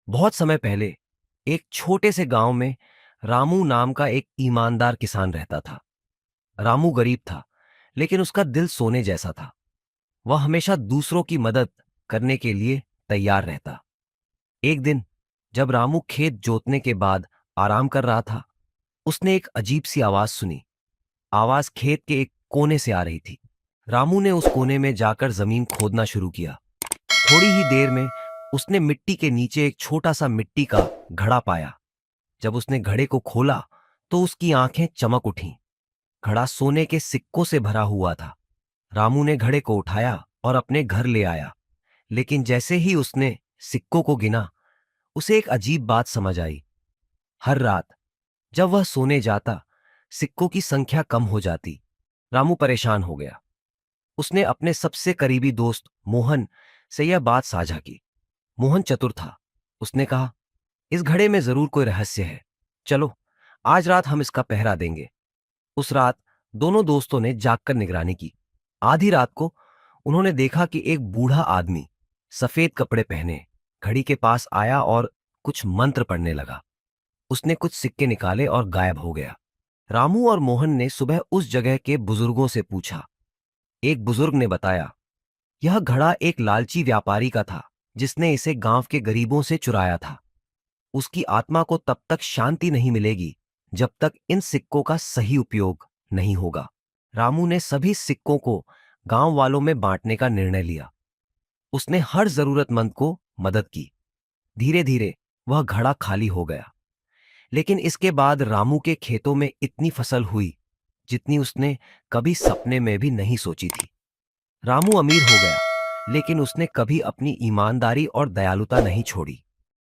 बहुत समय पहले एक छोटे से गांव में रामू नाम का एक ईमानदार किसान रहता था। रामू गरीब था, लेकिन उसका दिल सोने जैसा था। वह हमेशा दूसरों की मदद करने के लिए तैयार रहता। एक दिन जब रामू खेत जोतने के बाद आराम कर रहा था, उसने एक अजीब सी आवाज सुनी। आवाज खेत के एक कोने से आ रही थी। रामू ने उस कोने में जाकर जमीन खोदना शुरू किया। थोड़ी ही देर में उसने मिट्टी के नीचे एक छोटा सा मिट्टी का घड़ा पाया। जब उसने घड़े को खोला तो उसकी आंखें चमक उठीं। घड़ा सोने के सिक्कों से भरा हुआ था। रामू ने घड़े को उठाया और अपने घर ले आया। लेकिन जैसे ही उसने सिक्कों को गिना, उसे एक अजीब बात समझ आई। हर रात जब वह सोने जाता, सिक्कों की संख्या कम हो जाती। रामू परेशान हो गया। उसने अपने सबसे करीबी दोस्त मोहन से यह बात साझा की। मोहन चतुर था। उसने कहा, इस घड़े में जरूर कोई रहस्य है। चलो, आज रात हम इसका पहरा देंगे। उस रात दोनों दोस्तों ने जागकर निगरानी की। आधी रात को उन्होंने देखा कि एक बूढ़ा आदमी सफेद कपड़े पहने घड़ी के पास आया और कुछ मंत्र पढ़ने लगा। उसने कुछ सिक्के निकाले और गायब हो गया। रामू और मोहन ने सुबह उस जगह के बुजुर्गों से पूछा। एक बुजुर्ग ने बताया, यह घड़ा एक लालची व्यापारी का था, जिसने इसे गांव के गरीबों से चुराया था। उसकी आत्मा को तब तक शांति नहीं मिलेगी जब तक इन सिक्कों का सही उपयोग नहीं होगा। रामू ने सभी सिक्कों को गांव वालों में बांटने का निर्णय लिया। उसने हर जरूरतमंद को मदद की। धीरे धीरे वह घड़ा खाली हो गया। लेकिन इसके बाद रामू के खेतों में इतनी फसल हुई जितनी उसने कभी सपने में भी नहीं सोची थी। रामू अमीर हो गया, लेकिन उसने कभी अपनी ईमानदारी और दयालुता नहीं छोड़ी।